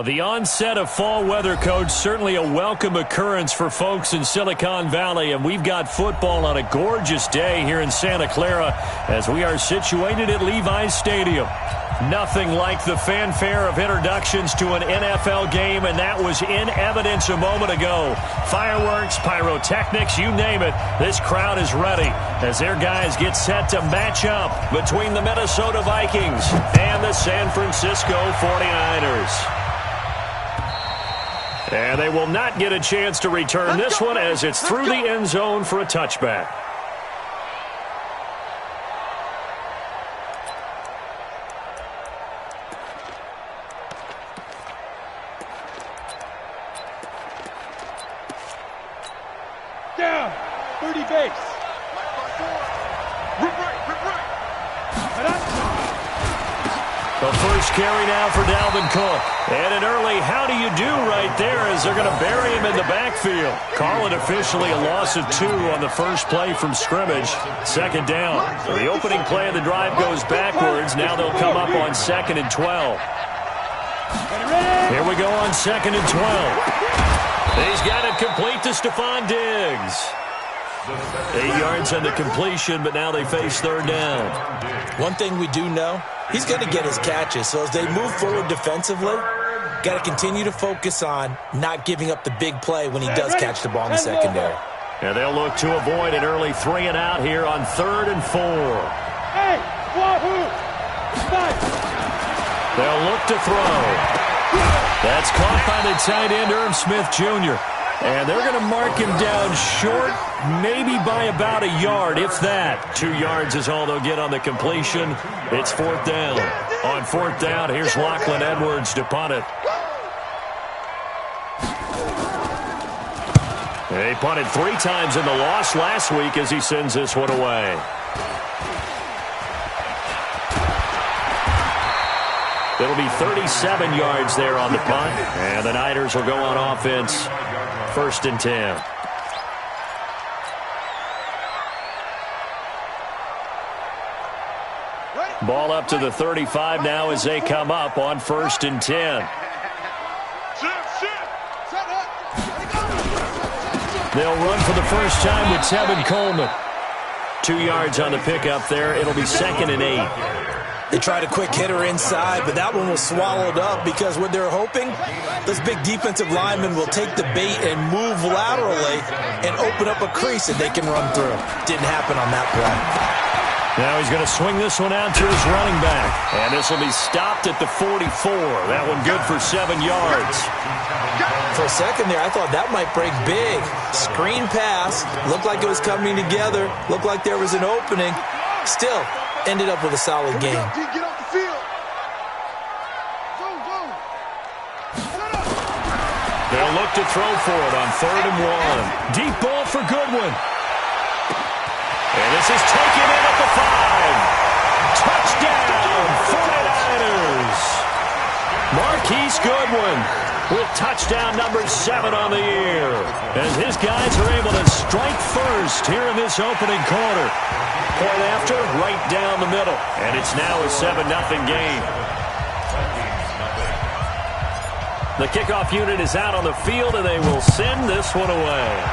The onset of fall weather, Coach, certainly a welcome occurrence for folks in Silicon Valley, and we've got football on a gorgeous day here in Santa Clara as we are situated at Levi's Stadium. Nothing like the fanfare of introductions to an NFL game, and that was in evidence a moment ago. Fireworks, pyrotechnics, you name it, this crowd is ready as their guys get set to match up between the Minnesota Vikings and the San Francisco 49ers. And they will not get a chance to return this one as it's through the end zone for a touchback. Down, 30 base. The first carry now for Dalvin Cook. And an early how do you do right there as they're going to bury him in the backfield. Call it officially a loss of 2 on the first play from scrimmage. Second down. So the opening play of the drive goes backwards. Now they'll come up on 2nd and 12. Here we go on 2nd and 12. He's got it complete to Stephon Diggs. 8 yards on the completion, but now they face third down. One thing we do know, he's going to get his catches. So as they move forward defensively, got to continue to focus on not giving up the big play when he does catch the ball in the secondary. And they'll look to avoid an early 3 and out here on 3rd and 4. Hey, wahoo! They'll look to throw. That's caught by the tight end, Irv Smith Jr. And they're going to mark him down short, maybe by about a yard, if that. 2 yards is all they'll get on the completion. It's 4th down. On 4th down, here's Lachlan Edwards to punt it. He punted 3 times in the loss last week as he sends this one away. It'll be 37 yards there on the punt, and the Niners will go on offense. 1st and 10. Ball up to the 35 now as they come up on 1st and 10. They'll run for the first time with Tevin Coleman. 2 yards on the pickup there. It'll be 2nd and 8. They tried a quick hitter inside, but that one was swallowed up because what they're hoping, those big defensive linemen will take the bait and move laterally and open up a crease that they can run through. Didn't happen on that play. Now he's going to swing this one out to his running back. And this will be stopped at the 44. That one good for 7 yards. For a second there, I thought that might break big. Screen pass. Looked like it was coming together. Looked like there was an opening. Still, ended up with a solid game. Get off the field. Go. They'll look to throw for it on 3rd and 1. Deep ball for Goodwin. And this is taken in at the 5. Touchdown, 49ers. Marquise Goodwin with touchdown number 7 on the year. As his guys are able to strike first here in this opening quarter. Point after, right down the middle. And it's now a 7-0 game. The kickoff unit is out on the field, and they will send this one away.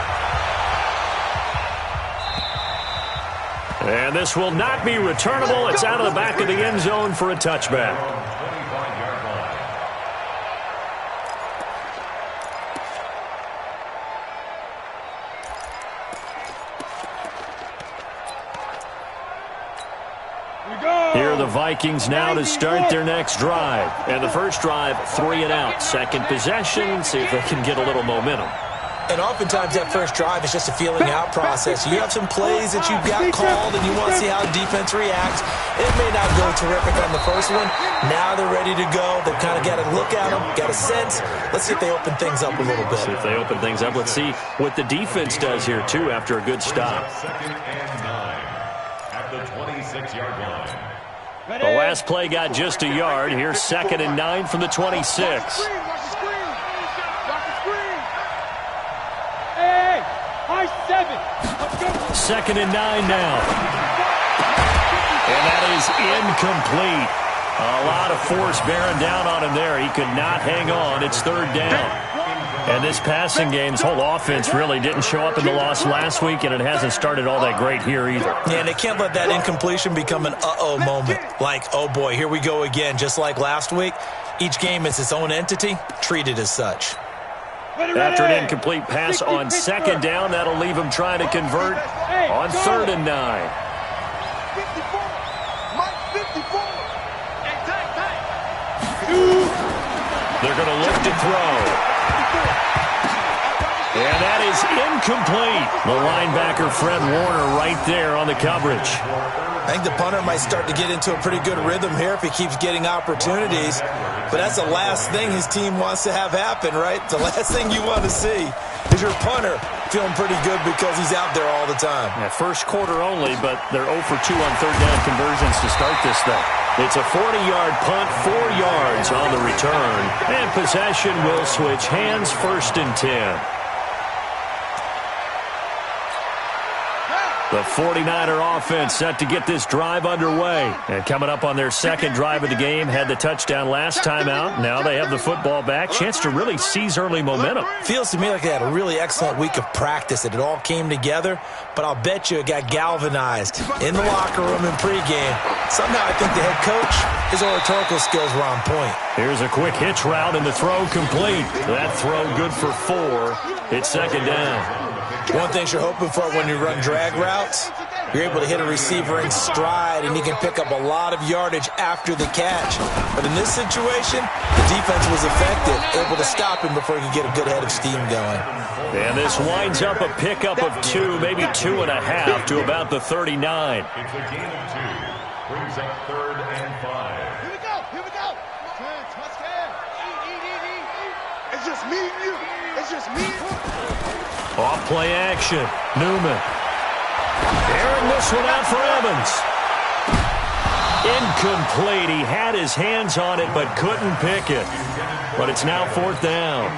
And this will not be returnable. It's out of the back of the end zone for a touchback. Here are the Vikings now to start their next drive. And the first drive, 3 and out. Second possession, see if they can get a little momentum. And oftentimes that first drive is just a feeling out process. You have some plays that you've got called and you want to see how defense reacts. It may not go terrific on the first one. Now they're ready to go. They've kind of got to look at them, got a sense. Let's see if they open things up a little bit. See if they open things up. Let's see what the defense does here, too, after a good stop. 2nd and 9 at the 26-yard line. The last play got just a yard. Here's 2nd and 9 from the 26. Hey, high 7. 2nd and 9 now. And that is incomplete. A lot of force bearing down on him there. He could not hang on. It's third down. And this passing game's whole offense really didn't show up in the loss last week, and it hasn't started all that great here either. Yeah, and they can't let that incompletion become an uh-oh moment. Like, oh boy, here we go again. Just like last week, each game is its own entity, treated as such. After an incomplete pass on second down, that'll leave him trying to convert on 3rd and 9. 54. Mike 54. They're going to look to throw. And that is incomplete. The linebacker, Fred Warner, right there on the coverage. I think the punter might start to get into a pretty good rhythm here if he keeps getting opportunities. But that's the last thing his team wants to have happen, right? The last thing you want to see is your punter feeling pretty good because he's out there all the time. Yeah, first quarter only, but they're 0 for 2 on third down conversions to start this thing. It's a 40-yard punt, 4 yards on the return. And possession will switch hands, 1st and 10. The 49er offense set to get this drive underway. And coming up on their second drive of the game, had the touchdown last time out. Now they have the football back. Chance to really seize early momentum. Feels to me like they had a really excellent week of practice, that it all came together. But I'll bet you it got galvanized in the locker room and pregame. Somehow I think the head coach, his oratorical skills were on point. Here's a quick hitch route and the throw complete. That throw good for 4. It's second down. One thing you're hoping for when you run drag routes, you're able to hit a receiver in stride, and you can pick up a lot of yardage after the catch. But in this situation, the defense was effective, able to stop him before he could get a good head of steam going. And this winds up a pickup of 2, maybe 2.5 to about the 39. It's a gain of 2. Brings up 3rd and 5. Here we go. Here we go. Touchdown. It's just me and you. It's just me and you. Off play action. Newman. Airing this one out for Evans. Incomplete. He had his hands on it but couldn't pick it. But it's now 4th down.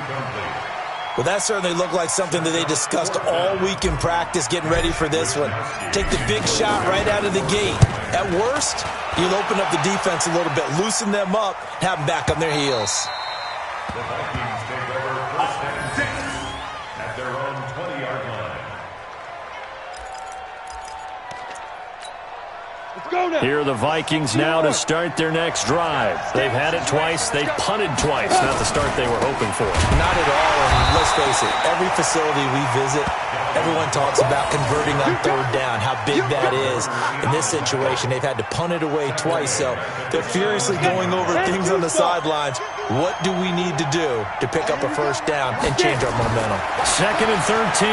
Well, that certainly looked like something that they discussed all week in practice getting ready for this one. Take the big shot right out of the gate. At worst, you'll open up the defense a little bit, loosen them up, have them back on their heels. The Vikings take over 1st and 6 at their own 20-yard line. Let's go now. Here are the Vikings now to start their next drive. They've had it twice. They've punted twice. Not the start they were hoping for. Not at all. And let's face it, every facility we visit, everyone talks about converting on 3rd down, how big that is. In this situation, they've had to punt it away twice, so they're furiously going over things on the sidelines. What do we need to do to pick up a 1st down and change our momentum? 2nd and 13.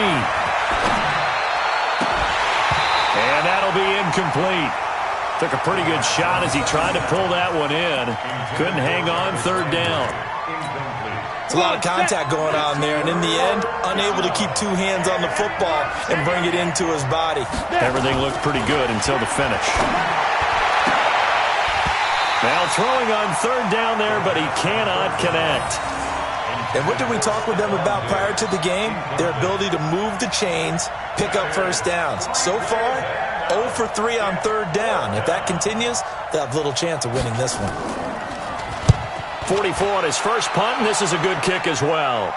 And that'll be incomplete. Took a pretty good shot as he tried to pull that one in. Couldn't hang on 3rd down. It's a lot of contact going on there, and in the end, unable to keep 2 hands on the football and bring it into his body. Everything looked pretty good until the finish. Now throwing on 3rd down there, but he cannot connect. And what did we talk with them about prior to the game? Their ability to move the chains, pick up 1st downs. So far, 0 for 3 on 3rd down. If that continues, they'll have little chance of winning this one. 44 on his first punt, and this is a good kick as well.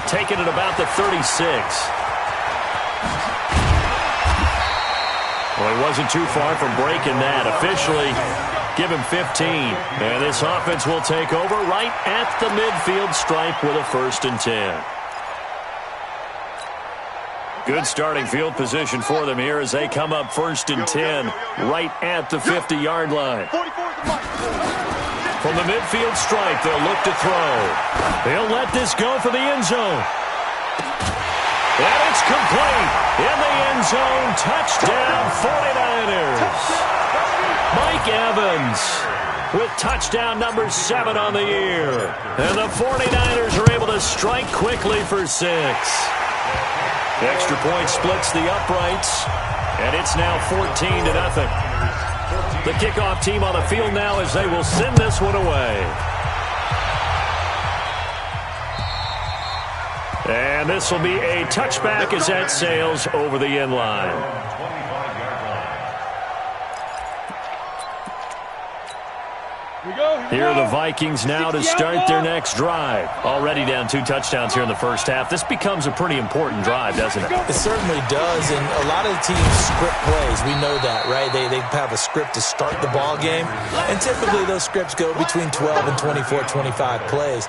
Taking it about the 36. Well, he wasn't too far from breaking that. Officially, give him 15. And this offense will take over right at the midfield stripe with a 1st and 10. Good starting field position for them here as they come up 1st and 10 right at the 50-yard line. From the midfield stripe, they'll look to throw. They'll let this go for the end zone. And it's complete. In the end zone, touchdown 49ers. Mike Evans with touchdown number 7 on the year. And the 49ers are able to strike quickly for 6. The extra point splits the uprights, and it's now 14-0. The kickoff team on the field now as they will send this one away. And this will be a touchback as that sails over the end line. Here are the Vikings now to start their next drive. Already down 2 touchdowns here in the first half. This becomes a pretty important drive, doesn't it? It certainly does, and a lot of the teams script plays. We know that, right? They have a script to start the ball game, and typically those scripts go between 12 and 24, 25 plays.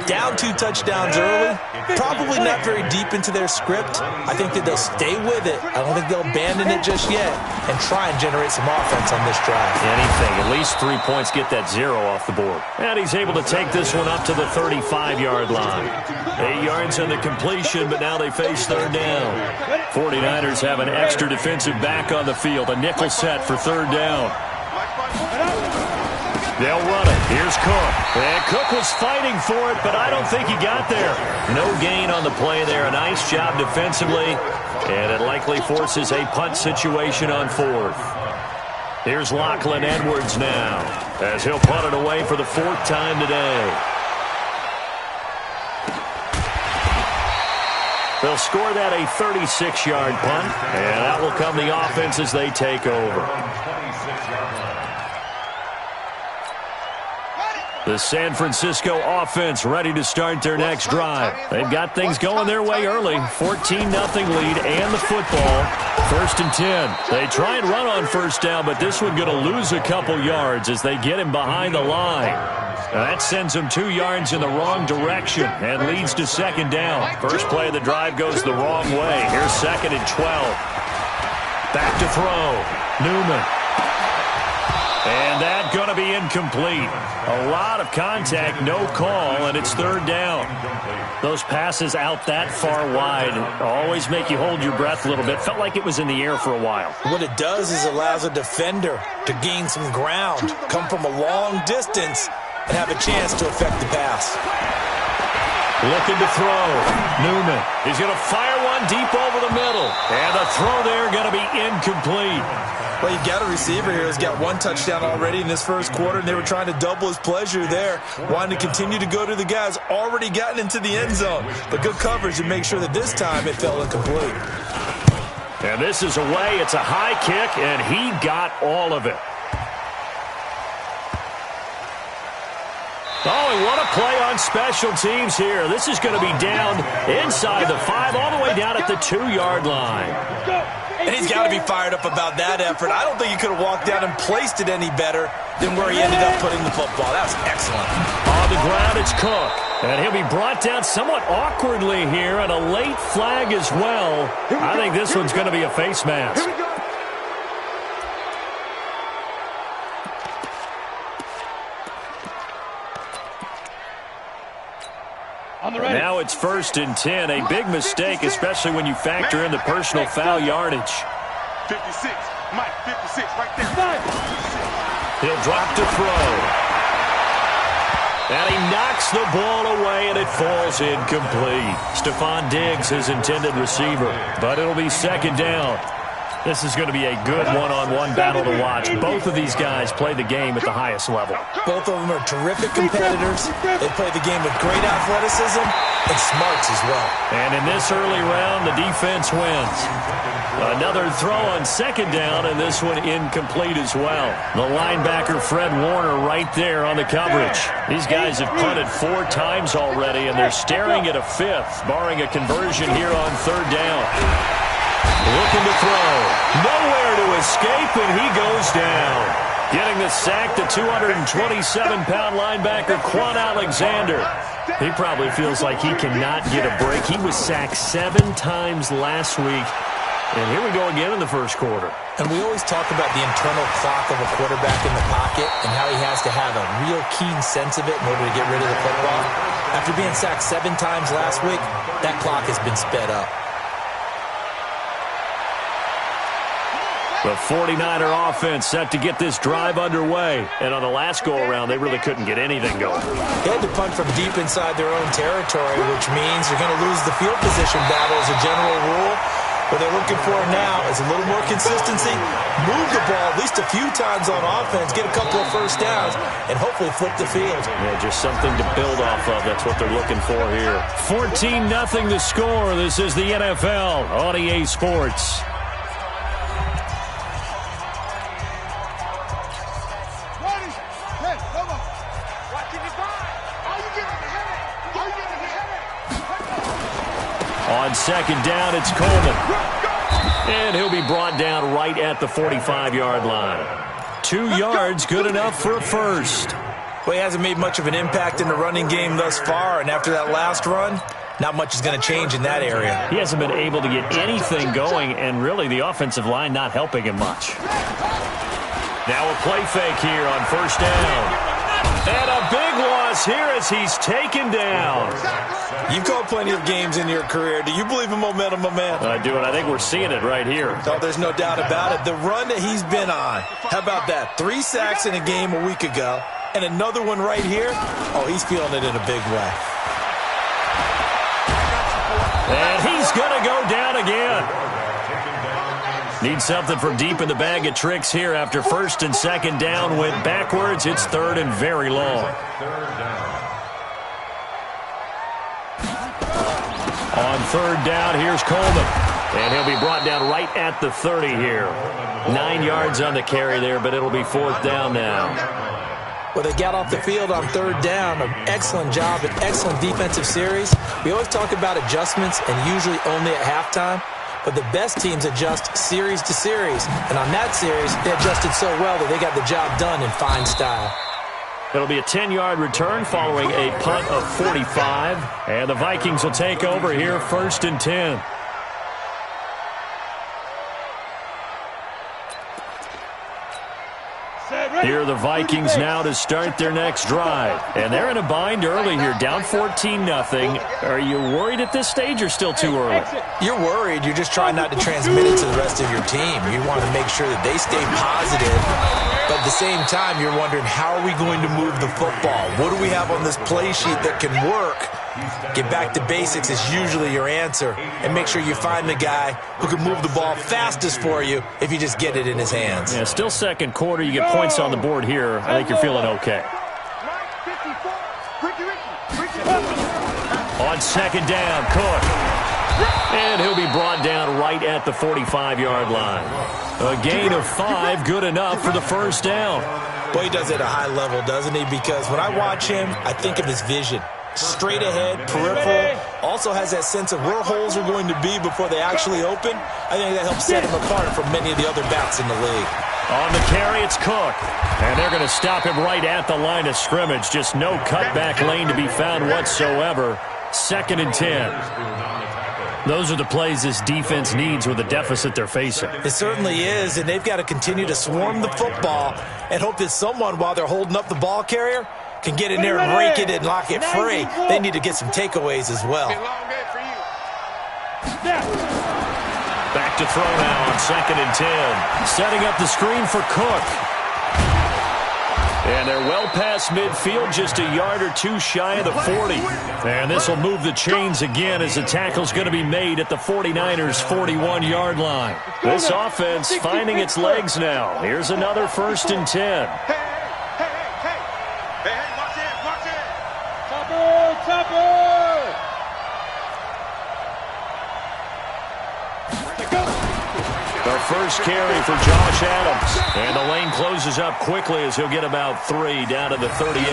Down 2 touchdowns early, probably not very deep into their script. I think that they'll stay with it. I don't think they'll abandon it just yet and try and generate some offense on this drive. Anything, at least 3 points, get that 0 off the board. And he's able to take this one up to the 35-yard line. 8 yards on the completion, but now they face third down. 49ers have an extra defensive back on the field, a nickel set for third down. They'll run it. Here's Cook. And Cook was fighting for it, but I don't think he got there. No gain on the play there. A nice job defensively, and it likely forces a punt situation on 4th. Here's Lachlan Edwards now, as he'll punt it away for the 4th time today. They'll score that a 36-yard punt, and that will come the offense as they take over. The San Francisco offense ready to start their next drive. They've got things going their way early. 14-0 lead and the football. 1st and 10. They try and run on first down, but this one going to lose a couple yards as they get him behind the line. Now that sends them 2 yards in the wrong direction and leads to 2nd down. First play of the drive goes the wrong way. Here's 2nd and 12. Back to throw. Newman. And that going to be incomplete. A lot of contact, no call, and it's 3rd down. Those passes out that far wide always make you hold your breath a little bit. Felt like it was in the air for a while. What it does is allows a defender to gain some ground, come from a long distance, and have a chance to affect the pass. Looking to throw. Newman. He's going to fire one deep over the middle. And the throw there going to be incomplete. Well, you've got a receiver here who's got 1 touchdown already in this first quarter, and they were trying to double his pleasure there, wanting to continue to go to the guys already gotten into the end zone. But good coverage to make sure that this time it fell incomplete. And this is away. It's a high kick, and he got all of it. Oh, and what a play on special teams here. This is going to be down inside the 5, all the way down at the 2-yard line. And he's got to be fired up about that effort. I don't think he could have walked down and placed it any better than where he ended up putting the football. That was excellent. On the ground, it's Cook. And he'll be brought down somewhat awkwardly here, and a late flag as well. I think this one's going to be a face mask. Now it's 1st and 10. A big mistake, especially when you factor in the personal foul yardage. 56. Mike, 56 right there. He'll drop to throw. And he knocks the ball away, and it falls incomplete. Stephon Diggs, his intended receiver. But it'll be 2nd down. This is going to be a good one-on-one battle to watch. Both of these guys play the game at the highest level. Both of them are terrific competitors. They play the game with great athleticism and smarts as well. And in this early round, the defense wins. Another throw on 2nd down, and this one incomplete as well. The linebacker, Fred Warner, right there on the coverage. These guys have punted 4 times already, and they're staring at a 5th, barring a conversion here on 3rd down. Looking to throw. Nowhere to escape, and he goes down. Getting the sack, the 227-pound linebacker, Quan Alexander. He probably feels like he cannot get a break. He was sacked 7 times last week. And here we go again in the first quarter. And we always talk about the internal clock of a quarterback in the pocket and how he has to have a real keen sense of it in order to get rid of the football. After being sacked 7 times last week, that clock has been sped up. The 49er offense set to get this drive underway. And on the last go-around, they really couldn't get anything going. They had to punt from deep inside their own territory, which means you're going to lose the field position battle as a general rule. What they're looking for now is a little more consistency, move the ball at least a few times on offense, get a couple of first downs, and hopefully flip the field. Yeah, just something to build off of. That's what they're looking for here. 14-0 the score. This is the NFL on EA Sports. On second down, it's Coleman. And he'll be brought down right at the 45-yard line. 2 yards, good enough for a first. Well, he hasn't made much of an impact in the running game thus far, and after that last run, not much is going to change in that area. He hasn't been able to get anything going, and really the offensive line not helping him much. Now a play fake here on first down. And a big loss here as he's taken down. You've called plenty of games in your career. Do you believe in momentum, my man? I do, and I think we're seeing it right here. Oh, there's no doubt about it. The run that he's been on. How about that? 3 sacks in a game a week ago, and another one right here. Oh, he's feeling it in a big way. And he's going to go down again. Need something from deep in the bag of tricks here after first and second down went backwards. It's third and very long. On third down, here's Coleman. And he'll be brought down right at the 30 here. 9 yards on the carry there, but it'll be fourth down now. Well, they got off the field on third down. An excellent job, an excellent defensive series. We always talk about adjustments and usually only at halftime. But the best teams adjust series to series. And on that series, they adjusted so well that they got the job done in fine style. It'll be a 10-yard return following a punt of 45. And the Vikings will take over here first and 10. Here are the Vikings now to start their next drive. And they're in a bind early here, down 14-0. Are you worried at this stage or still too early? You're worried. You're just trying not to transmit it to the rest of your team. You want to make sure that they stay positive. But at the same time, you're wondering, how are we going to move the football? What do we have on this play sheet that can work? Get back to basics is usually your answer. And make sure you find the guy who can move the ball fastest for you if you just get it in his hands. Yeah, still second quarter. You get points on the board here. I think you're feeling okay. On second down, Cook. And he'll be brought down right at the 45-yard line. A gain of 5, good enough for the first down. Boy, he does it at a high level, doesn't he? Because when I watch him, I think of his vision. Straight ahead, peripheral, also has that sense of where holes are going to be before they actually open. I think that helps set him apart from many of the other backs in the league. On the carry, it's Cook. And they're going to stop him right at the line of scrimmage. Just no cutback lane to be found whatsoever. Second and 10. Those are the plays this defense needs with the deficit they're facing. It certainly is, and they've got to continue to swarm the football and hope that someone, while they're holding up the ball carrier, can get in there and rake it and lock it free. They need to get some takeaways as well. Back to throw now on second and 10. Setting up the screen for Cook. And they're well past midfield, just a yard or two shy of the 40. And this will move the chains again as the tackle's going to be made at the 49ers' 41-yard line. This offense finding its legs now. Here's another first and 10. The first carry for Josh Adams. And the lane closes up quickly as he'll get about 3 down to the 38.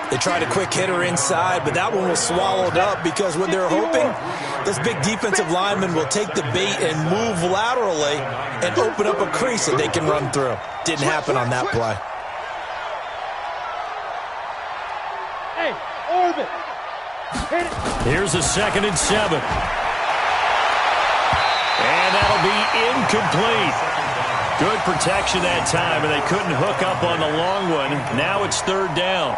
They tried a quick hitter inside, but that one was swallowed up because what they're hoping, those big defensive linemen will take the bait and move laterally and open up a crease that they can run through. Didn't happen on that play. Hey, orbit. Here's a second and 7. And that'll be incomplete. Good protection that time, and they couldn't hook up on the long one. Now it's third down.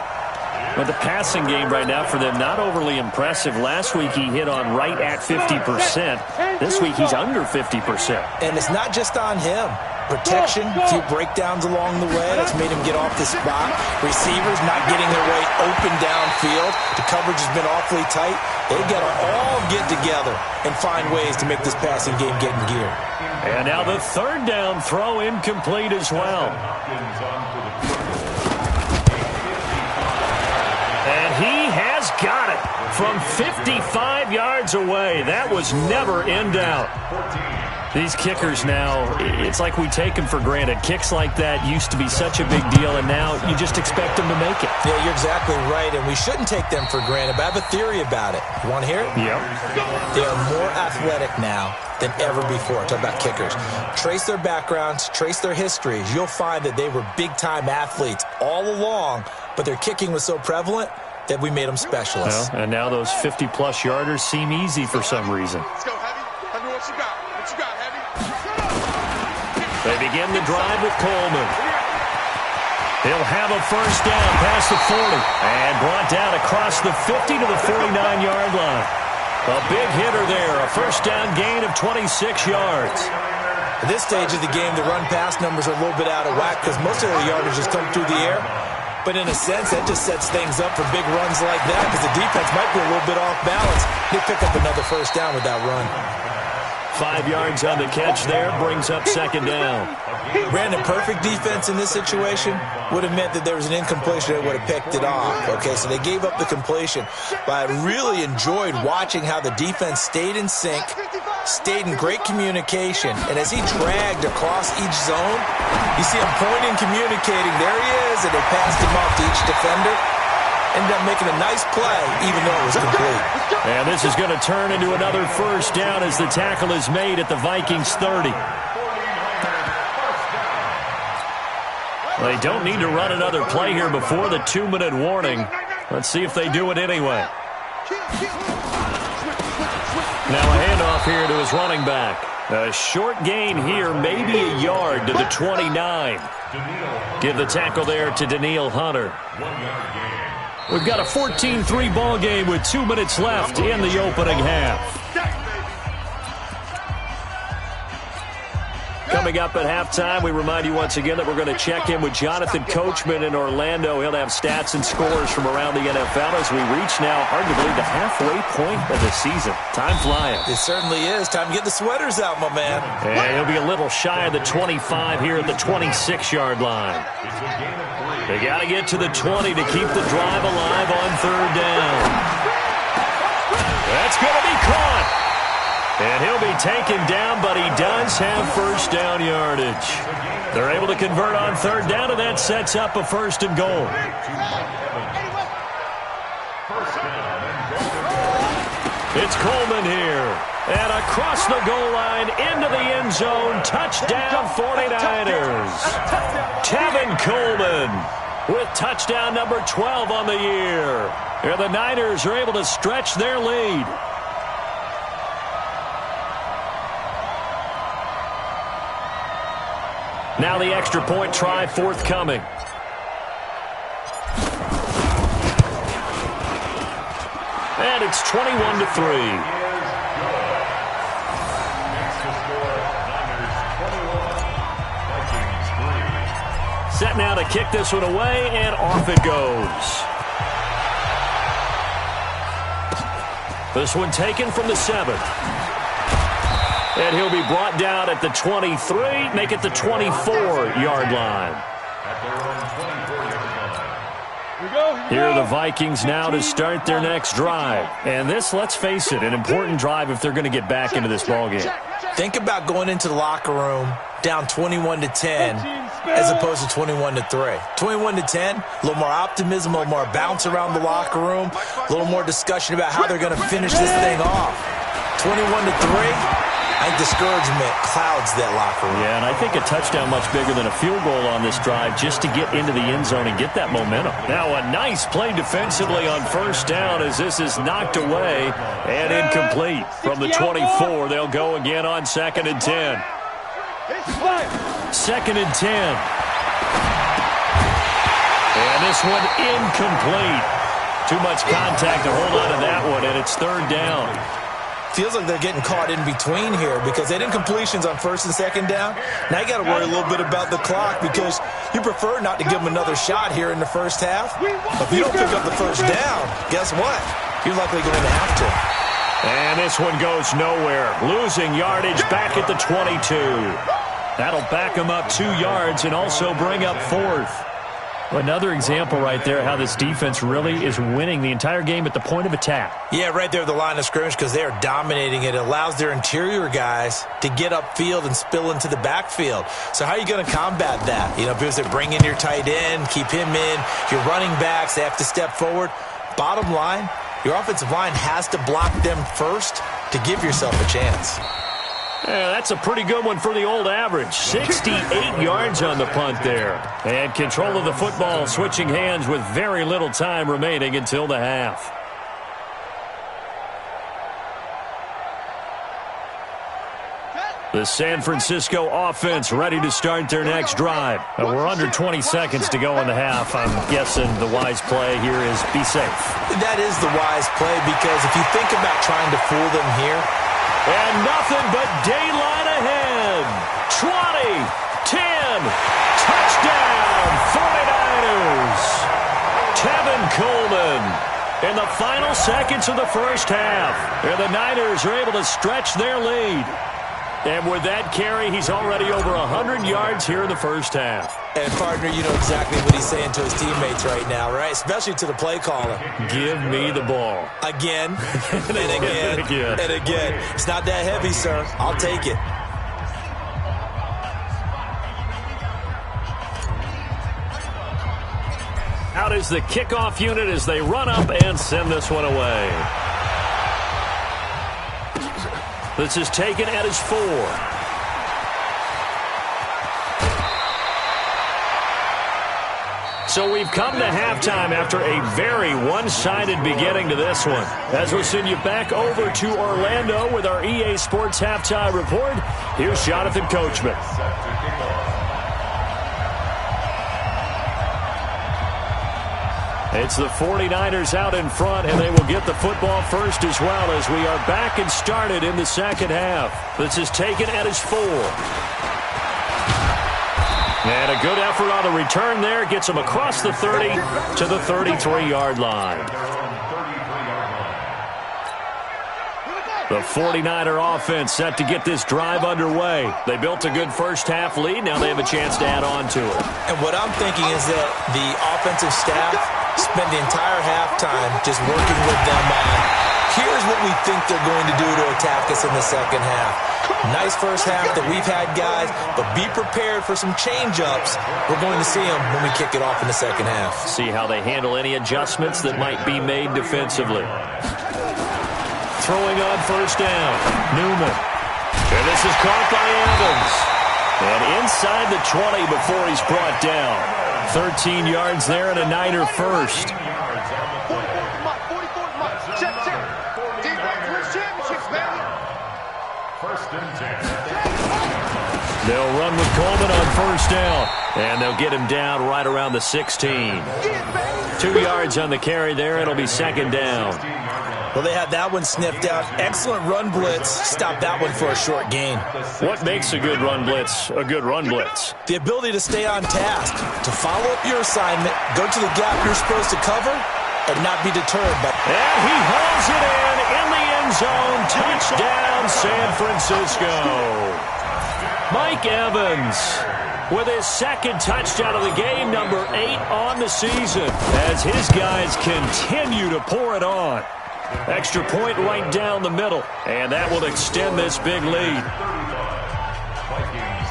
But the passing game right now for them, not overly impressive. Last week he hit on right at 50%. This week he's under 50%. And it's not just on him. Protection, a few breakdowns along the way. That's made him get off the spot. Receivers not getting their way open downfield. The coverage has been awfully tight. They've got to all get together and find ways to make this passing game get in gear. And now the third down throw incomplete as well. And he has has got it from 55 yards away. That was never in doubt. These kickers now, it's like we take them for granted. Kicks like that used to be such a big deal, and now you just expect them to make it. Yeah, you're exactly right, and we shouldn't take them for granted, but I have a theory about it. You want to hear it? Yep. They are more athletic now than ever before. Talk about kickers. Trace their backgrounds, trace their histories. You'll find that they were big-time athletes all along, but their kicking was so prevalent that we made them specialists. Well, and now those 50-plus yarders seem easy for some reason. Let's go, Heavy. Heavy, what you got? What you got, Heavy? They begin the drive with Coleman. He'll have a first down past the 40 and brought down across the 50 to the 49-yard line. A big hitter there, a first down gain of 26 yards. At this stage of the game, the run-pass numbers are a little bit out of whack because most of their yardage has come through the air. But in a sense, that just sets things up for big runs like that because the defense might be a little bit off balance. He'll pick up another first down with that run. 5 yards on the catch there, brings up second down. Brandon, perfect defense in this situation would have meant that there was an incompletion that would have picked it off. Okay, so they gave up the completion. But I really enjoyed watching how the defense stayed in sync, stayed in great communication, and as he dragged across each zone, you see him pointing, communicating. There he is, and they passed him off to each defender. Ended up making a nice play, even though it was complete. And this is going to turn into another first down as the tackle is made at the Vikings 30. They don't need to run another play here before the 2-minute warning. Let's see if they do it anyway. Now a handoff here to his running back. A short gain here, maybe a yard to the 29. Give the tackle there to Daniil Hunter. We've got a 14-3 ball game with 2 minutes left in the opening half. Coming up at halftime, we remind you once again that we're going to check in with Jonathan Coachman in Orlando. He'll have stats and scores from around the NFL as we reach now, hard to believe, the halfway point of the season. Time flying. It certainly is. Time to get the sweaters out, my man. And he'll be a little shy of the 25 here at the 26-yard line. They got to get to the 20 to keep the drive alive on third down. That's going to be caught. And he'll be taken down, but he does have first down yardage. They're able to convert on third down, and that sets up a first and goal. It's Coleman here. And across the goal line, into the end zone, touchdown 49ers. Tevin Coleman with touchdown number 12 on the year. And the Niners are able to stretch their lead. Now the extra point try forthcoming. And it's 21-3. Set now to kick this one away, and off it goes. This one taken from the 7th. And he'll be brought down at the 23, make it the 24-yard line. Here are the Vikings now to start their next drive. And this, let's face it, an important drive if they're going to get back into this ballgame. Think about going into the locker room down 21-10 as opposed to 21-3. 21-10, a little more optimism, a little more bounce around the locker room, a little more discussion about how they're going to finish this thing off. 21-3. I think discouragement clouds that locker room. Yeah, and I think a touchdown much bigger than a field goal on this drive just to get into the end zone and get that momentum. Now a nice play defensively on first down as this is knocked away and incomplete. From the 24, they'll go again on 2nd and 10. 2nd and 10. And this one incomplete. Too much contact to hold on to that one, and it's third down. Feels like they're getting caught in between here because they did incompletions on 1st and 2nd down. Now you got to worry a little bit about the clock because you prefer not to give them another shot here in the first half. But if you don't pick up the first down, guess what? You're likely going to have to. And this one goes nowhere. Losing yardage back at the 22. That'll back them up 2 yards and also bring up 4th. Another example right there how this defense really is winning the entire game at the point of attack. Yeah, right there at the line of scrimmage because they are dominating it. It allows their interior guys to get upfield and spill into the backfield. So how are you going to combat that? You know, because they bring in your tight end, keep him in. Your running backs, they have to step forward. Bottom line, your offensive line has to block them first to give yourself a chance. Yeah, that's a pretty good one for the old average. 68 yards on the punt there. And control of the football switching hands with very little time remaining until the half. The San Francisco offense ready to start their next drive. We're under 20 seconds to go in the half. I'm guessing the wise play here is be safe. That is the wise play because if you think about trying to fool them here, and nothing but daylight ahead. 20, 10, touchdown, 49ers. Tevin Coleman in the final seconds of the first half. And the Niners are able to stretch their lead. And with that carry, he's already over 100 yards here in the first half. And, partner, you know exactly what he's saying to his teammates right now, right? Especially to the play caller. Give me the ball. Again, and again, and again. It's not that heavy, sir. I'll take it. Out is the kickoff unit as they run up and send this one away. This is taken at his 4. So we've come to halftime after a very one-sided beginning to this one. As we send you back over to Orlando with our EA Sports Halftime Report, here's Jonathan Coachman. It's the 49ers out in front, and they will get the football first as well as we are back and started in the second half. This is taken at his 4. And a good effort on the return there. Gets him across the 30 to the 33-yard line. The 49er offense set to get this drive underway. They built a good first-half lead. Now they have a chance to add on to it. And what I'm thinking is that the offensive staff spend the entire halftime just working with them on, here's what we think they're going to do to attack us in the second half. Nice first half that we've had, guys, but be prepared for some change-ups. We're going to see them when we kick it off in the second half. See how they handle any adjustments that might be made defensively. Throwing on first down, Newman. And this is caught by Evans. And inside the 20 before he's brought down. 13 yards there and a Niner first. 44, check. Defense wins championships, baby. First and 10. They'll run with Coleman on first down. And they'll get him down right around the 16. 2 yards on the carry there. It'll be second down. Well, they had that one sniffed out. Excellent run blitz. Stop that one for a short gain. What makes a good run blitz a good run blitz? The ability to stay on task, to follow up your assignment, go to the gap you're supposed to cover, and not be deterred by. And he hauls it in the end zone. Touchdown, San Francisco. Mike Evans with his second touchdown of the game, number 8 on the season, as his guys continue to pour it on. Extra point right down the middle, and that will extend this big lead. Vikings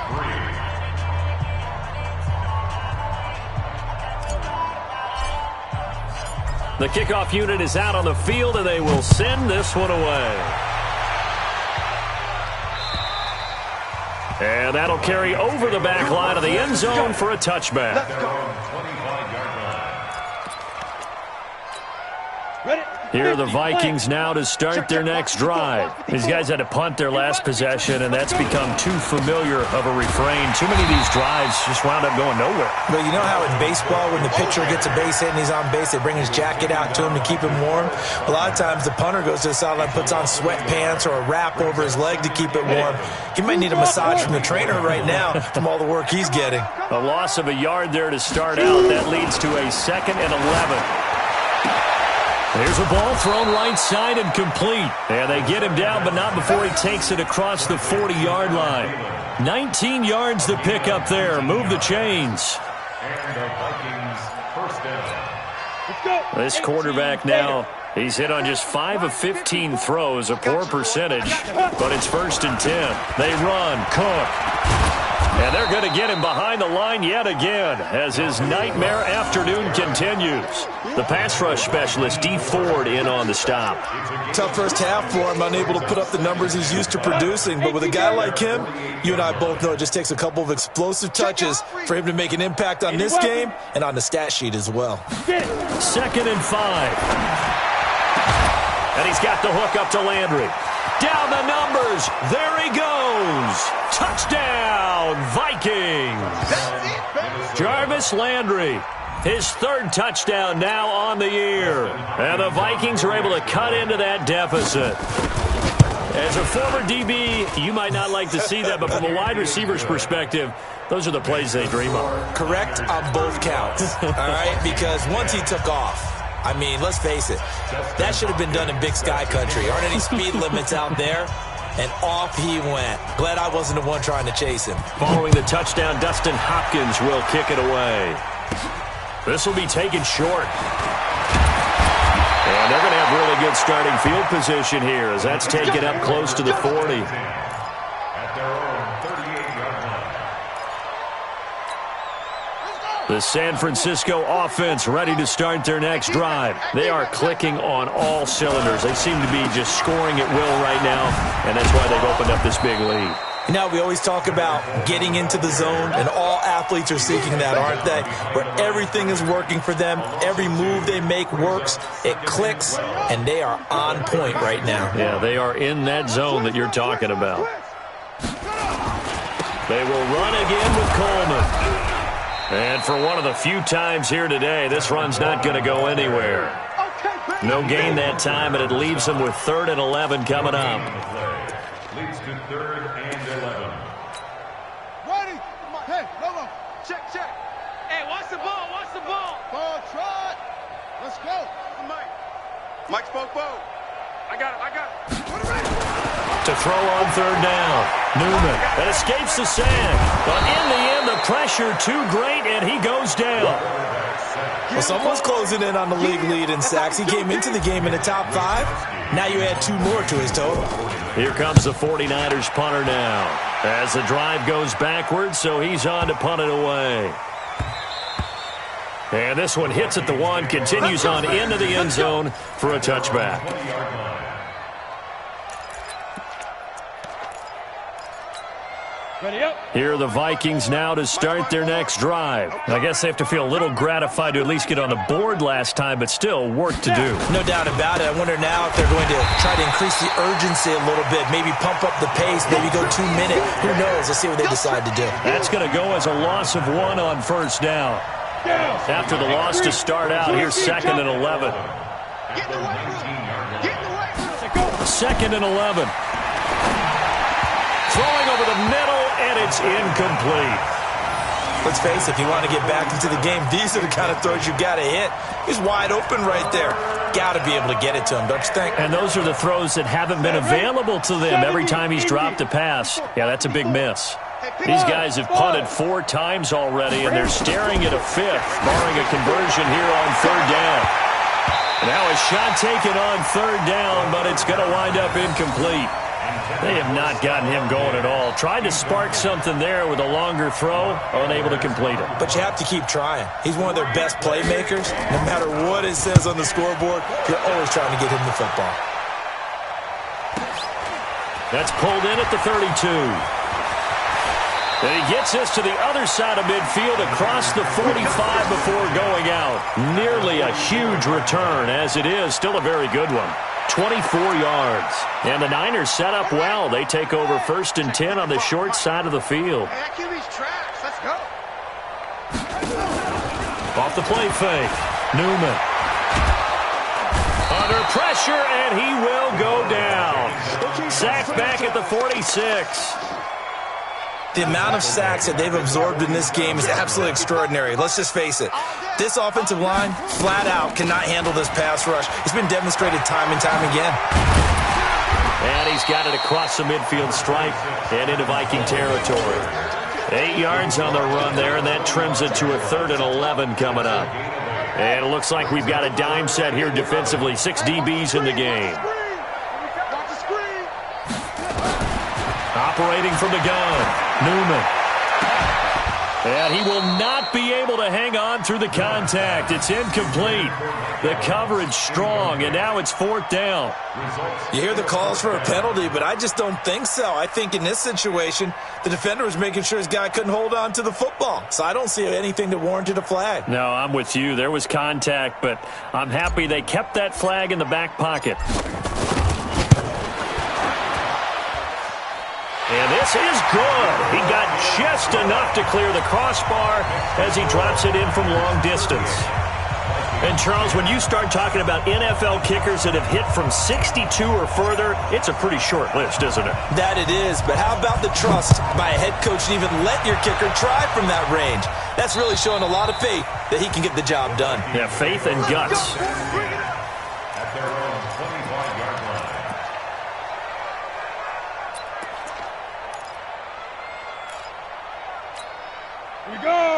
3. The kickoff unit is out on the field, and they will send this one away. And that'll carry over the back line of the end zone for a touchback. Here are the Vikings now to start their next drive. These guys had to punt their last possession, and that's become too familiar of a refrain. Too many of these drives just wound up going nowhere. But you know how in baseball, when the pitcher gets a base hit and he's on base, they bring his jacket out to him to keep him warm? A lot of times the punter goes to the sideline, puts on sweatpants or a wrap over his leg to keep it warm. He might need a massage from the trainer right now from all the work he's getting. A loss of a yard there to start out. That leads to a 2nd and 11. There's a ball thrown right side and complete. And they get him down, but not before he takes it across the 40-yard line. 19 yards to pick up there. Move the chains. And the Vikings This quarterback now, he's hit on just 5 of 15 throws, a poor percentage, but it's 1st and 10. They run, Cook. And they're going to get him behind the line yet again as his nightmare afternoon continues. The pass rush specialist, D. Ford, in on the stop. Tough first half for him, unable to put up the numbers he's used to producing. But with a guy like him, you and I both know it just takes a couple of explosive touches for him to make an impact on this game and on the stat sheet as well. 2nd and 5. And he's got the hook up to Landry. Down the numbers. There he goes. Touchdown, Vikings. Jarvis Landry, his 3rd touchdown now on the year. And the Vikings are able to cut into that deficit. As a former DB, you might not like to see that, but from a wide receiver's perspective, those are the plays they dream of. Correct on both counts, all right? Because once he took off, I mean, let's face it, that should have been done in Big Sky country. Aren't any speed limits out there? And off he went. Glad I wasn't the one trying to chase him. Following the touchdown, Dustin Hopkins will kick it away. This will be taken short. And they're going to have really good starting field position here as that's taken up close to the 40. The San Francisco offense ready to start their next drive. They are clicking on all cylinders. They seem to be just scoring at will right now, and that's why they've opened up this big lead. You know, we always talk about getting into the zone, and all athletes are seeking that, aren't they? Where everything is working for them, every move they make works, it clicks, and they are on point right now. Yeah, they are in that zone that you're talking about. They will run again with Coleman. And for one of the few times here today, this run's not going to go anywhere. No gain that time, and it leaves them with 3rd and 11 coming up. Leads to 3rd and 11. Ready? Hey, Lobo. Check. Hey, watch the ball. Ball trot. Let's go. Mike spoke ball. I got it. To throw on 3rd down. Newman that escapes the sand. But in the end, the pressure too great, and he goes down. Well, someone's closing in on the league lead in sacks. He came into the game in the top 5. Now you add 2 more to his total. Here comes the 49ers punter now. As the drive goes backwards, so he's on to punt it away. And this one hits at the 1, continues on into the end zone for a touchback. Here are the Vikings now to start their next drive. I guess they have to feel a little gratified to at least get on the board last time, but still work to do. No doubt about it. I wonder now if they're going to try to increase the urgency a little bit, maybe pump up the pace, maybe go 2 minute. Who knows? Let's see what they decide to do. That's going to go as a loss of 1 on 1st down. After the loss to start out, here's 2nd and 11. 2nd and 11. Throwing over the middle, and it's incomplete. Let's face it, if you want to get back into the game, these are the kind of throws you got to hit. He's wide open right there. Got to be able to get it to him, don't you think? And those are the throws that haven't been available to them every time he's dropped a pass. Yeah, that's a big miss. These guys have punted 4 times already, and they're staring at a 5th, barring a conversion here on 3rd down. Now a shot taken on 3rd down, but it's going to wind up incomplete. They have not gotten him going at all. Tried to spark something there with a longer throw, unable to complete it. But you have to keep trying. He's one of their best playmakers. No matter what it says on the scoreboard, you're always trying to get him the football. That's pulled in at the 32. And he gets us to the other side of midfield across the 45 before going out. Nearly a huge return as it is. Still a very good one. 24 yards. And the Niners set up well. They take over 1st and 10 on the short side of the field. Hey, that QB's trash. Let's go. Off the play fake. Newman. Under pressure, and he will go down. Sacked back at the 46. The amount of sacks that they've absorbed in this game is absolutely extraordinary. Let's just face it. This offensive line, flat out, cannot handle this pass rush. It's been demonstrated time and time again. And he's got it across the midfield stripe and into Viking territory. 8 yards on the run there, and that trims it to a 3rd and 11 coming up. And it looks like we've got a dime set here defensively. 6 DBs in the game. Operating from the gun, Newman. And he will not be able to hang on through the contact. It's incomplete. The coverage strong, and now it's 4th down. You hear the calls for a penalty, but I just don't think so. I think in this situation, the defender was making sure his guy couldn't hold on to the football. So I don't see anything that warranted a flag. No, I'm with you. There was contact, but I'm happy they kept that flag in the back pocket. And this is good. He got just enough to clear the crossbar as he drops it in from long distance. And, Charles, when you start talking about NFL kickers that have hit from 62 or further, it's a pretty short list, isn't it? That it is, but how about the trust by a head coach to even let your kicker try from that range? That's really showing a lot of faith that he can get the job done. Yeah, faith and guts. At their own 25-yard line.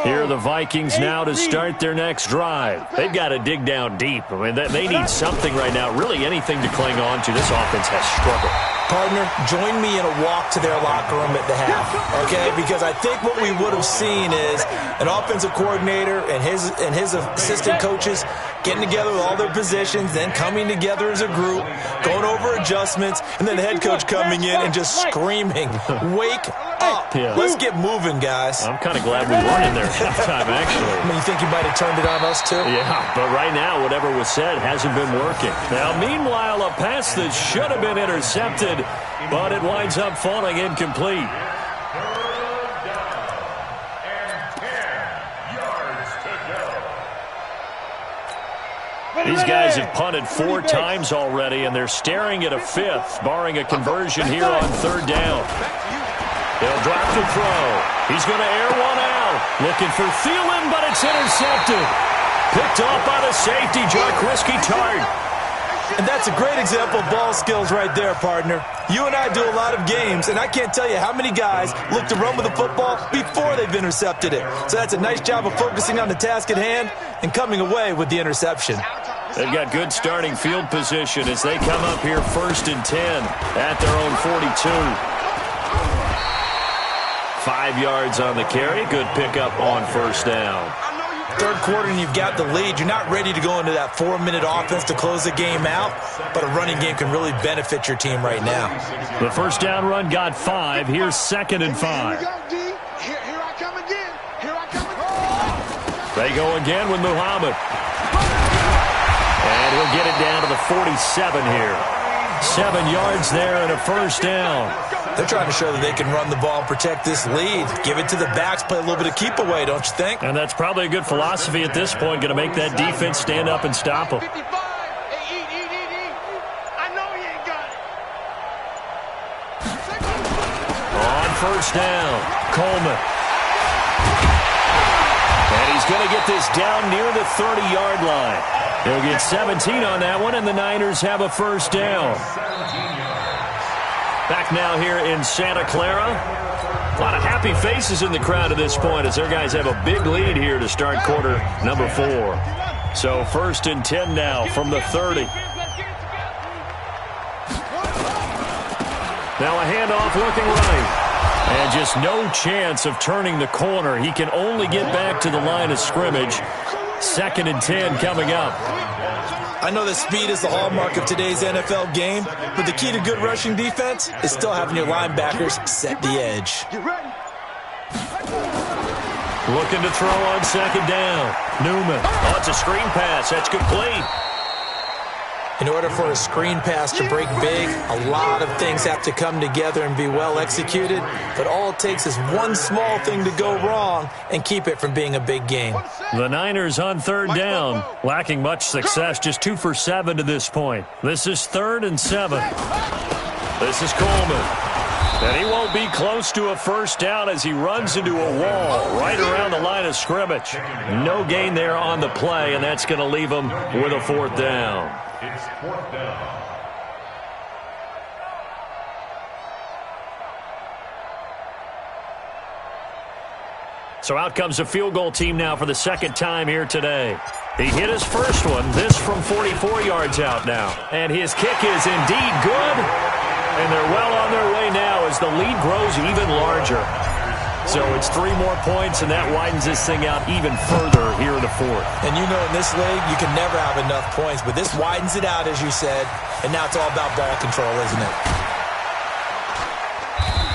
Here are the Vikings now to start their next drive. They've got to dig down deep. I mean, they need something right now, really anything to cling on to. This offense has struggled. Partner, join me in a walk to their locker room at the half, okay? Because I think what we would have seen is an offensive coordinator and his assistant coaches getting together with all their positions, then coming together as a group, going over adjustments, and then the head coach coming in and just screaming, "Wake up. Yeah. Let's get moving, guys." I'm kind of glad we weren't in there at halftime, actually. I mean, you think you might have turned it on us, too? Yeah, but right now, whatever was said hasn't been working. Now, meanwhile, a pass that should have been intercepted, but it winds up falling incomplete. 3rd down and 10 yards to go. These guys have punted 4 times already, and they're staring at a 5th, barring a conversion here on 3rd down. They'll drop the throw. He's going to air one out. Looking for Thielen, but it's intercepted. Picked off by the safety, Jarquiski Tart. And that's a great example of ball skills right there, partner. You and I do a lot of games, and I can't tell you how many guys look to run with the football before they've intercepted it. So that's a nice job of focusing on the task at hand and coming away with the interception. They've got good starting field position as they come up here 1st and 10 at their own 42. 5 yards on the carry. Good pickup on 1st down. 3rd quarter and you've got the lead. You're not ready to go into that 4-minute offense to close the game out, but a running game can really benefit your team right now. The 1st down run got 5. Here's 2nd and 5. Here I come again. Here I come again. They go again with Muhammad. And he'll get it down to the 47 here. 7 yards there and a 1st down. They're trying to show that they can run the ball and protect this lead. Give it to the backs, play a little bit of keep away, don't you think? And that's probably a good philosophy at this point, going to make that defense stand up and stop them. 55. Hey, I know he ain't got it. On 1st down, Coleman. And he's going to get this down near the 30-yard line. He'll get 17 on that one, and the Niners have a 1st down. Back now here in Santa Clara. A lot of happy faces in the crowd at this point as their guys have a big lead here to start quarter number 4. So 1st and 10 now from the 30. Now a handoff looking right. And just no chance of turning the corner. He can only get back to the line of scrimmage. 2nd and 10 coming up. I know that speed is the hallmark of today's NFL game, but the key to good rushing defense is still having your linebackers set the edge. Looking to throw on 2nd down. Newman. Oh, it's a screen pass. That's complete. In order for a screen pass to break big, a lot of things have to come together and be well executed, but all it takes is one small thing to go wrong and keep it from being a big game. The Niners on 3rd down, lacking much success, just 2 for 7 to this point. This is 3rd and 7. This is Coleman. And he won't be close to a 1st down as he runs into a wall right around the line of scrimmage. No gain there on the play, and that's going to leave him with a 4th down. It's 4th down. So out comes the field goal team now for the second time here today. He hit his first one, this from 44 yards out now. And his kick is indeed good. And they're well on their way now as the lead grows even larger. So it's 3 more points, and that widens this thing out even further here in the fourth. And you know in this league, you can never have enough points, but this widens it out, as you said, and now it's all about ball control, isn't it?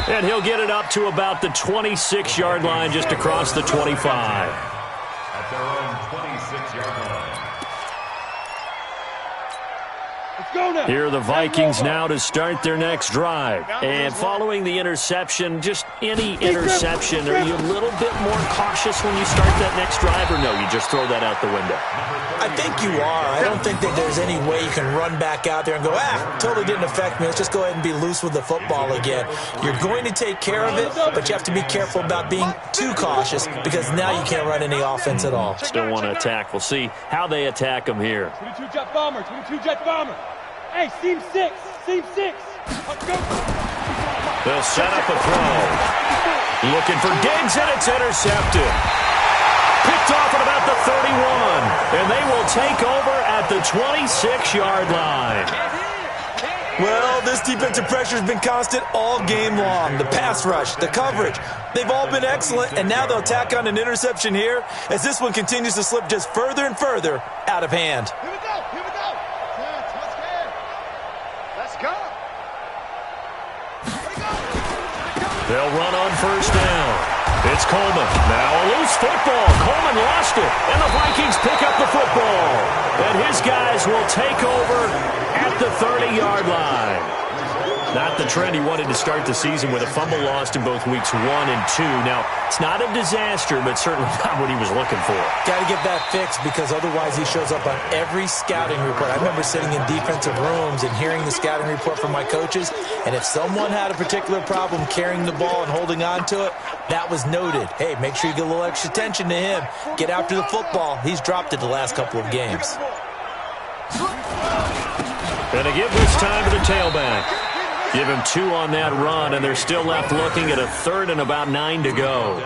And he'll get it up to about the 26-yard line, just across the 25. At their own 26-yard line. Here are the Vikings now to start their next drive. And following the interception, just any interception, are you a little bit more cautious when you start that next drive, or no, you just throw that out the window? I think you are. I don't think that there's any way you can run back out there and go, totally didn't affect me. Let's just go ahead and be loose with the football again. You're going to take care of it, but you have to be careful about being too cautious because now you can't run any offense at all. Still want to attack. We'll see how they attack them here. 22 jet bomber, 22 jet bomber. Hey, seam 6, seam 6. Let's go. They'll set up a throw. Looking for Diggs, and it's intercepted. Picked off at about the 31, and they will take over at the 26-yard line. Well, this defensive pressure has been constant all game long. The pass rush, the coverage, they've all been excellent, and now they'll tack on an interception here as this one continues to slip just further and further out of hand. Here we go. Here we go. Let's go. They'll run on first down. It's Coleman. Now a loose football. Coleman lost it, and the Vikings pick up the football. And his guys will take over at the 30-yard line. Not the trend he wanted to start the season with a fumble lost in both weeks 1 and 2. Now, it's not a disaster, but certainly not what he was looking for. Got to get that fixed because otherwise he shows up on every scouting report. I remember sitting in defensive rooms and hearing the scouting report from my coaches, and if someone had a particular problem carrying the ball and holding on to it, that was noted. Hey, make sure you get a little extra attention to him. Get after the football. He's dropped it the last couple of games. And to give this time to the tailback. Give him 2 on that run, and they're still left looking at a 3rd and about 9 to go.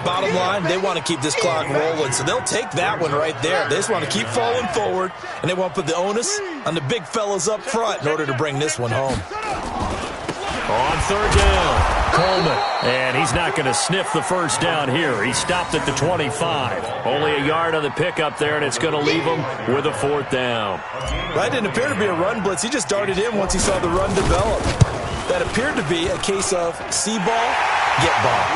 Bottom line, they want to keep this clock rolling, so they'll take that one right there. They just want to keep falling forward, and they want to put the onus on the big fellas up front in order to bring this one home. On 3rd down, Coleman. And he's not going to sniff the first down here. He stopped at the 25. Only a yard on the pickup there, and it's going to leave him with a 4th down. That didn't appear to be a run blitz. He just darted in once he saw the run develop. That appeared to be a case of see ball, get ball.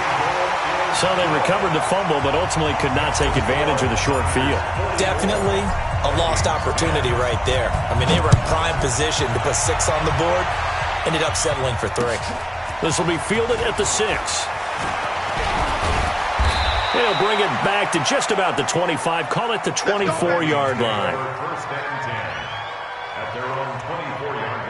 So they recovered the fumble, but ultimately could not take advantage of the short field. Definitely a lost opportunity right there. I mean, they were in prime position to put 6 on the board. Ended up settling for 3. This will be fielded at the 6. He'll bring it back to just about the 25. Call it the 24-yard line. First and 10 at their own 24-yard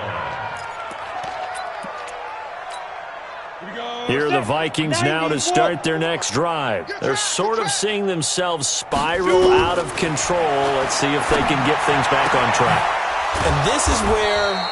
line. Here are the Vikings now to start their next drive. They're sort of seeing themselves spiral out of control. Let's see if they can get things back on track. And this is where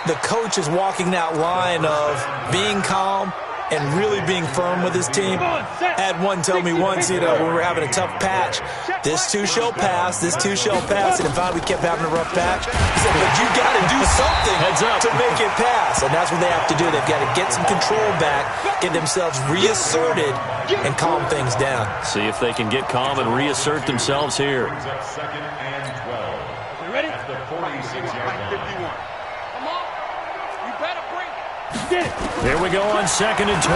the coach is walking that line of being calm and really being firm with his team. Had one tell me once, when we were having a tough patch, this too shall pass, this too shall pass, and in fact we kept having a rough patch. He said, but you got to do something to make it pass, and that's what they have to do. They've got to get some control back, get themselves reasserted, and calm things down. See if they can get calm and reassert themselves here. Second and 12. You ready? At the 46-yard line. Here we go on 2nd and 12.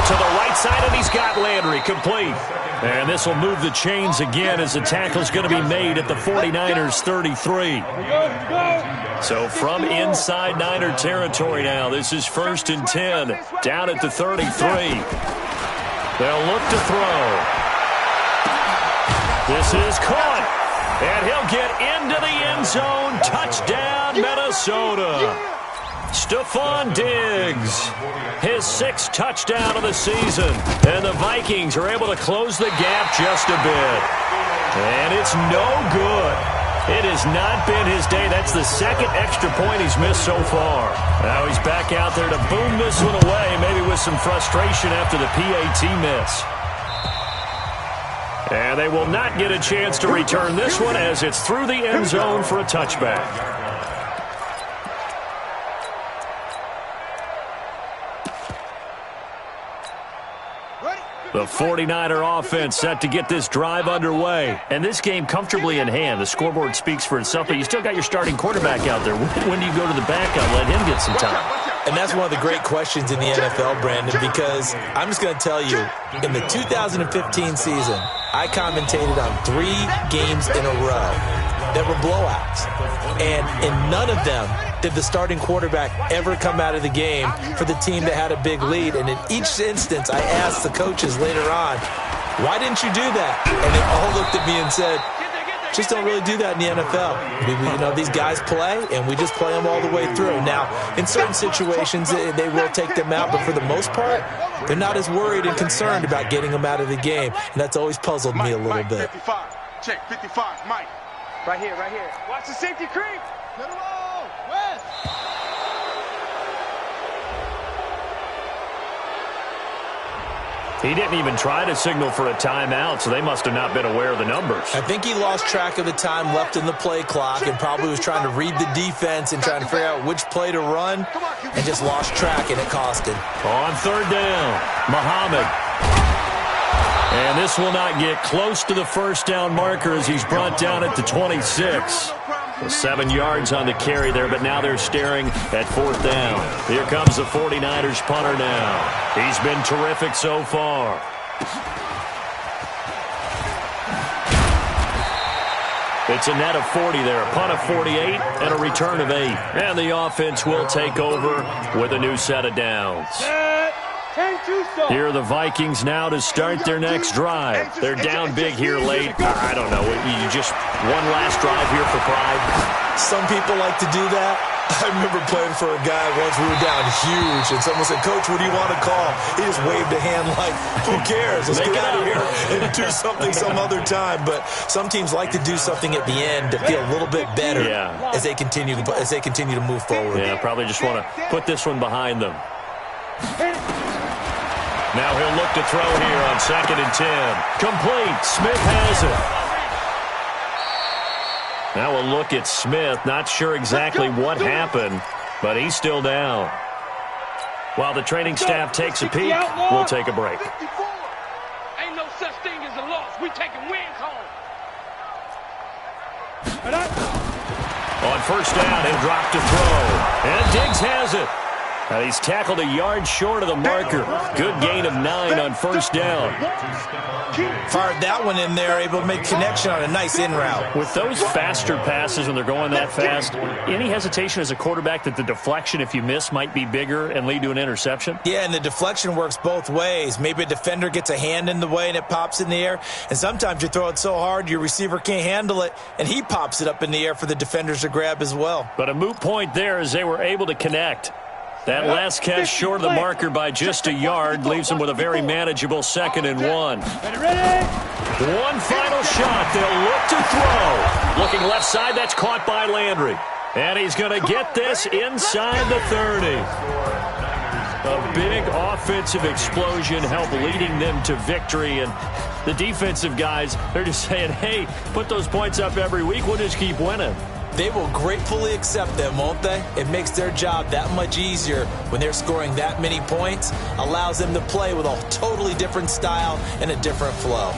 To the right side, and he's got Landry complete. And this will move the chains again as the tackle's going to be made at the 49ers 33. So from inside Niner territory now, this is 1st and 10, down at the 33. They'll look to throw. This is caught, and he'll get into the end zone. Touchdown, Minnesota. Stephon Diggs, his 6th touchdown of the season. And the Vikings are able to close the gap just a bit. And it's no good. It has not been his day. That's the second extra point he's missed so far. Now he's back out there to boom this one away, maybe with some frustration after the PAT miss. And they will not get a chance to return this one as it's through the end zone for a touchback. The 49er offense set to get this drive underway. And this game comfortably in hand. The scoreboard speaks for itself, but you still got your starting quarterback out there. When do you go to the backup, let him get some time? And that's one of the great questions in the NFL, Brandon, because I'm just going to tell you, in the 2015 season, I commentated on 3 games in a row that were blowouts. And in none of them did the starting quarterback ever come out of the game for the team that had a big lead. And in each instance, I asked the coaches later on, why didn't you do that? And they all looked at me and said, just don't really do that in the NFL. These guys play, and we just play them all the way through. Now, in certain situations, they will take them out, but for the most part, they're not as worried and concerned about getting them out of the game, and that's always puzzled me a little bit. 55. Check 55, Mike. Right here, right here. Watch the safety creep. Let it roll. West. He didn't even try to signal for a timeout, so they must have not been aware of the numbers. I think he lost track of the time left in the play clock and probably was trying to read the defense and trying to figure out which play to run and just lost track, and it cost him. On third down, Muhammad. And this will not get close to the first down marker as he's brought down at the 26. 7 yards on the carry there, but now they're staring at fourth down. Here comes the 49ers punter now. He's been terrific so far. It's a net of 40 there, a punt of 48 and a return of 8. And the offense will take over with a new set of downs. Here are the Vikings now to start their next drive. They're down big here late. I don't know. You just one last drive here for pride. Some people like to do that. I remember playing for a guy once. We were down huge, and someone said, "Coach, what do you want to call?" He just waved a hand like, who cares? Let's get out of here and do something some other time. But some teams like to do something at the end to feel a little bit better as they continue to move forward. Yeah, probably just want to put this one behind them. Now he'll look to throw here on 2nd and 10. Complete. Smith has it. Now a look at Smith. Not sure exactly what happened, but he's still down. While the training staff takes a peek, we'll take a break. Ain't no such thing as a loss. We taking wins home. On first down, he'll drop to throw. And Diggs has it. Now he's tackled a yard short of the marker. Good gain of 9 on first down. Fired that one in there, able to make connection on a nice in route. With those faster passes when they're going that fast, any hesitation as a quarterback that the deflection, if you miss, might be bigger and lead to an interception? Yeah, and the deflection works both ways. Maybe a defender gets a hand in the way and it pops in the air. And sometimes you throw it so hard your receiver can't handle it, and he pops it up in the air for the defenders to grab as well. But a moot point there as they were able to connect. That last catch short of the marker by just a yard leaves them with a very manageable 2nd and 1. One final shot. They'll look to throw. Looking left side, that's caught by Landry. And he's going to get this inside the 30. A big offensive explosion helped leading them to victory. And the defensive guys, they're just saying, hey, put those points up every week. We'll just keep winning. They will gratefully accept them, won't they? It makes their job that much easier when they're scoring that many points. Allows them to play with a totally different style and a different flow.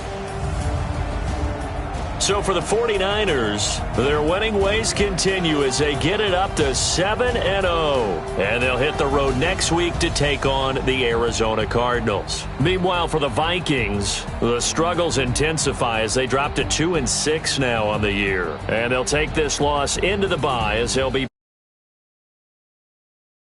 So for the 49ers, their winning ways continue as they get it up to 7-0. And they'll hit the road next week to take on the Arizona Cardinals. Meanwhile, for the Vikings, the struggles intensify as they drop to 2-6 now on the year. And they'll take this loss into the bye as they'll be